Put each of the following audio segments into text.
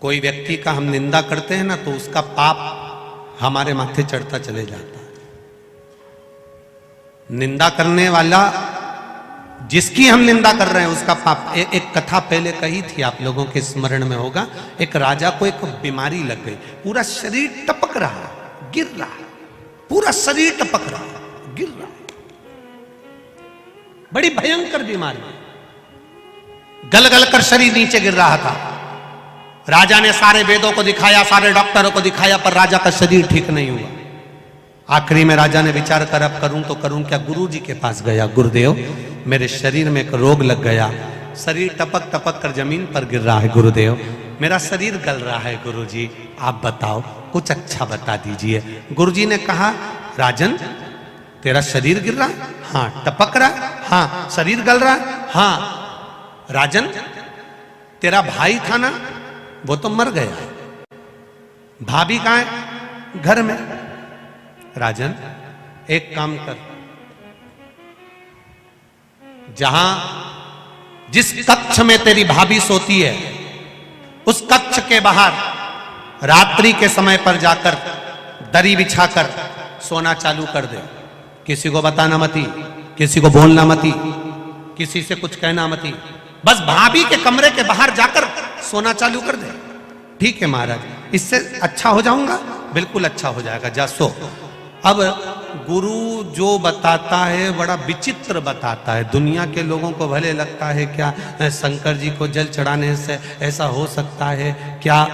कोई व्यक्ति का हम निंदा करते हैं ना तो उसका पाप हमारे माथे चढ़ता चले जाता है। निंदा करने वाला, जिसकी हम निंदा कर रहे हैं उसका पाप। एक कथा पहले कही थी, आप लोगों के स्मरण में होगा। एक राजा को एक बीमारी लग गई, पूरा शरीर टपक रहा, गिर रहा, पूरा शरीर टपक रहा, गिर रहा, बड़ी भयंकर बीमारी, गल गल कर शरीर नीचे गिर रहा था। राजा ने सारे वेदों को दिखाया, सारे डॉक्टरों को दिखाया, पर राजा का शरीर ठीक नहीं हुआ। आखिरी में राजा ने विचार कर अब करूं तो करूं क्या। गुरु जी के पास गया, गुरुदेव मेरे शरीर में एक रोग लग गया, शरीर टपक टपक कर जमीन पर गिर रहा है, गुरुदेव मेरा शरीर गल रहा है, गुरु जी आप बताओ, कुछ अच्छा बता दीजिए। गुरु जी ने कहा, राजन तेरा शरीर गिर रहा है? हाँ। टपक रहा है? हाँ। शरीर गल रहा है? हाँ। राजन तेरा भाई था ना, वो तो मर गया है, भाभी कहां है? घर में। राजन एक काम कर, जहां जिस कक्ष में तेरी भाभी सोती है उस कक्ष के बाहर रात्रि के समय पर जाकर दरी बिछाकर सोना चालू कर दे। किसी को बताना मती, किसी को बोलना मती, किसी से कुछ कहना मती, बस भाभी के कमरे के बाहर जाकर सोना चालू कर दे। ठीक है महाराज, इससे अच्छा हो जाऊंगा? बिल्कुल अच्छा हो जाएगा, जा सो। अब गुरु जो बताता है बड़ा विचित्र बताता है। दुनिया के लोगों को भले लगता है क्या शंकर जी को जल चढ़ाने से ऐसा हो सकता है, क्या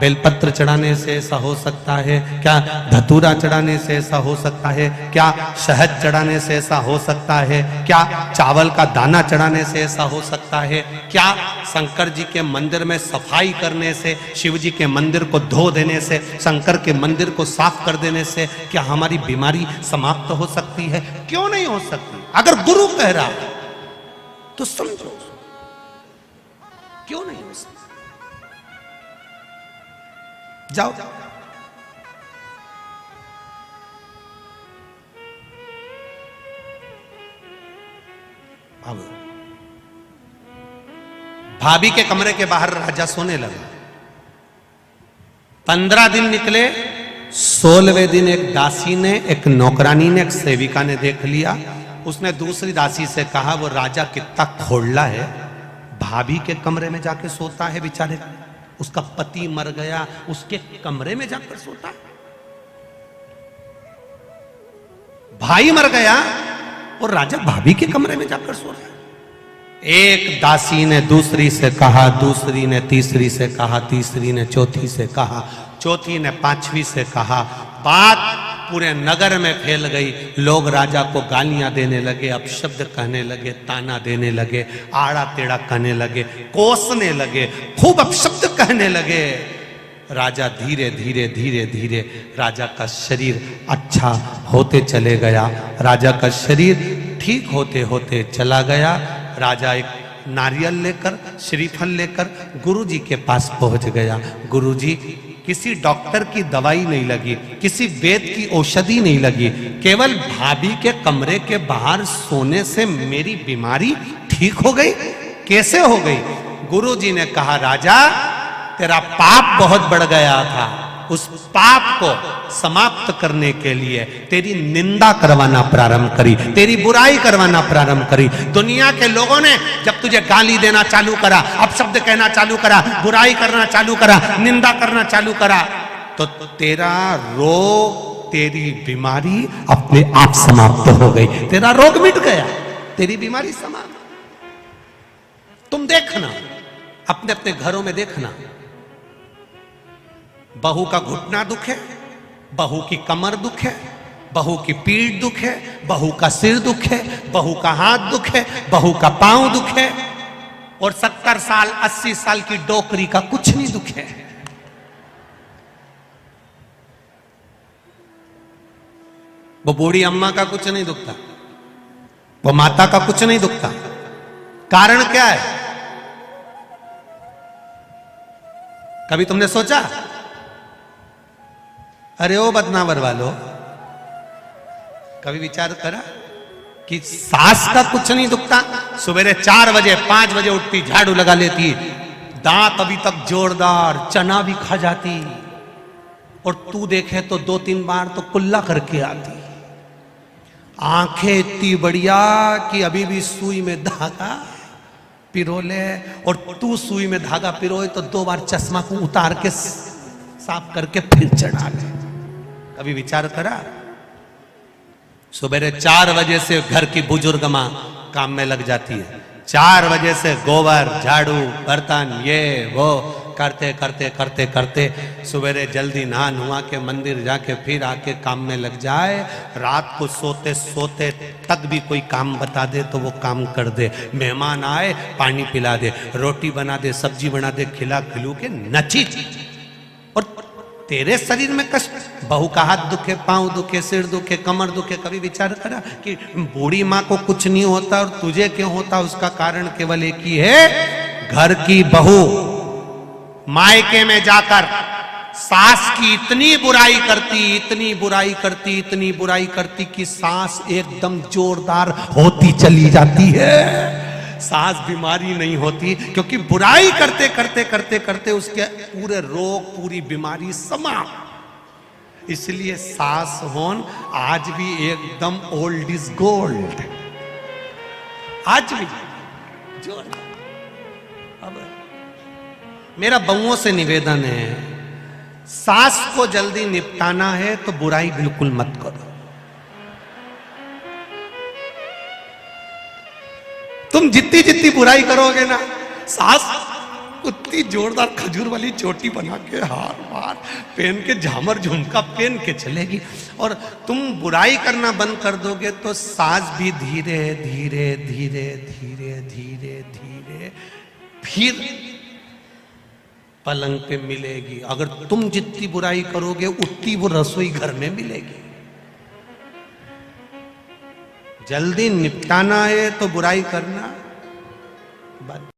बेलपत्र चढ़ाने से ऐसा हो सकता है, क्या धतूरा चढ़ाने से ऐसा हो सकता है, क्या शहद चढ़ाने से ऐसा हो सकता है, क्या चावल का दाना चढ़ाने से ऐसा हो सकता है, क्या शंकर जी के मंदिर में सफाई करने से, शिव जी के मंदिर को धो देने से, शंकर के मंदिर को साफ कर देने से क्या हमारी बीमारी समाप्त हो सकती है? क्यों नहीं हो सकती? अगर गुरु कह रहा है तो समझो, क्यों नहीं हो सकती? जाओ अब भाभी के कमरे के बाहर राजा सोने लगा। 15 दिन निकले, 16वें दिन एक दासी ने, एक नौकरानी ने, एक सेविका ने देख लिया। उसने दूसरी दासी से कहा, वो राजा कितना खोड़ला है, भाभी के कमरे में जाके सोता है, बेचारे उसका पति मर गया, उसके कमरे में जाकर सोता है। भाई मर गया और राजा भाभी के कमरे में जाकर सो रहा है। एक दासी ने दूसरी से कहा, दूसरी ने तीसरी से कहा, तीसरी ने चौथी से कहा, चौथी ने पांचवी से कहा। बात पूरे नगर में फैल गई। लोग राजा को गालियां देने लगे, अपशब्द कहने लगे, ताना देने लगे, आड़ा टेढ़ा कहने लगे, कोसने लगे, खूब अपशब्द कहने लगे। राजा धीरे धीरे धीरे धीरे राजा का शरीर अच्छा होते चले गया, राजा का शरीर ठीक होते होते चला गया। राजा एक नारियल लेकर, श्रीफल लेकर गुरुजी के पास पहुंच गया। गुरुजी, किसी डॉक्टर की दवाई नहीं लगी, किसी वेद की औषधि नहीं लगी, केवल भाभी के कमरे के बाहर सोने से मेरी बीमारी ठीक हो गई। कैसे हो गई? गुरुजी ने कहा, राजा तेरा पाप बहुत बढ़ गया था, उस पाप को समाप्त करने के लिए तेरी निंदा करवाना प्रारंभ करी, तेरी बुराई करवाना प्रारंभ करी। दुनिया के लोगों ने जब तुझे गाली देना चालू करा, अपशब्द कहना चालू करा, बुराई करना चालू करा, निंदा करना चालू करा, तो तेरा रोग, तेरी बीमारी अपने आप समाप्त हो गई। तेरा रोग मिट गया, तेरी बीमारी समाप्त। तुम देखना, अपने अपने घरों में देखना, बहू का घुटना दुख है, बहू की कमर दुख है, बहू की पीठ दुख है, बहू का सिर दुख है, बहू का हाथ दुख है, बहू का पांव दुख है, और 70 साल 80 साल की डोकरी का कुछ नहीं दुख है। वो बूढ़ी अम्मा का कुछ नहीं दुखता, वो माता का कुछ नहीं दुखता। कारण क्या है? कभी तुमने सोचा? अरे ओ बदनावर वालो, कभी विचार करा कि सास का कुछ नहीं दुखता? सवेरे 4 बजे 5 बजे उठती, झाड़ू लगा लेती, दांत अभी तक जोरदार, चना भी खा जाती, और तू देखे तो 2-3 बार तो कुल्ला करके आती। आंखें इतनी बढ़िया कि अभी भी सुई में धागा पिरो ले, और तू सुई में धागा पिरोए तो 2 बार चश्मा को उतार के साफ करके फिर चढ़ा ले। कभी विचार करा? सुबह 4 बजे से घर की बुजुर्ग मां काम में लग जाती है। 4 बजे से गोबर, झाड़ू, बर्तन, ये वो करते करते करते करते सवेरे जल्दी नहा नुहा के मंदिर जाके फिर आके काम में लग जाए। रात को सोते सोते तक भी कोई काम बता दे तो वो काम कर दे। मेहमान आए पानी पिला दे, रोटी बना दे, सब्जी बना दे, खिला खिलू के नची। और तेरे शरीर में कष्ट, बहू का हाथ दुखे, पांव दुखे, सिर दुखे, कमर दुखे। कभी विचार करा कि बूढ़ी माँ को कुछ नहीं होता और तुझे क्यों होता? उसका कारण केवल एक ही है, घर की बहू मायके में जाकर सास की इतनी बुराई करती, इतनी बुराई करती, इतनी बुराई करती कि सास एकदम जोरदार होती चली जाती है। सास बीमारी नहीं होती, क्योंकि बुराई करते करते करते करते उसके पूरे रोग, पूरी बीमारी समाप्त। इसलिए सास होन आज भी एकदम ओल्ड इज गोल्ड, आज भी जोरदार। अब मेरा बहुओं से निवेदन है, सास को जल्दी निपटाना है तो बुराई बिल्कुल मत करो। तुम जितनी जितनी बुराई करोगे ना, सास उतनी जोरदार खजूर वाली चोटी बना के, हार वार पहन के, झामर झुमका पहन के चलेगी। और तुम बुराई करना बंद कर दोगे तो सास भी धीरे धीरे धीरे धीरे धीरे धीरे फिर पलंग पे मिलेगी। अगर तुम जितनी बुराई करोगे उतनी वो रसोई घर में मिलेगी। जल्दी निपटाना है तो बुराई करना बंद।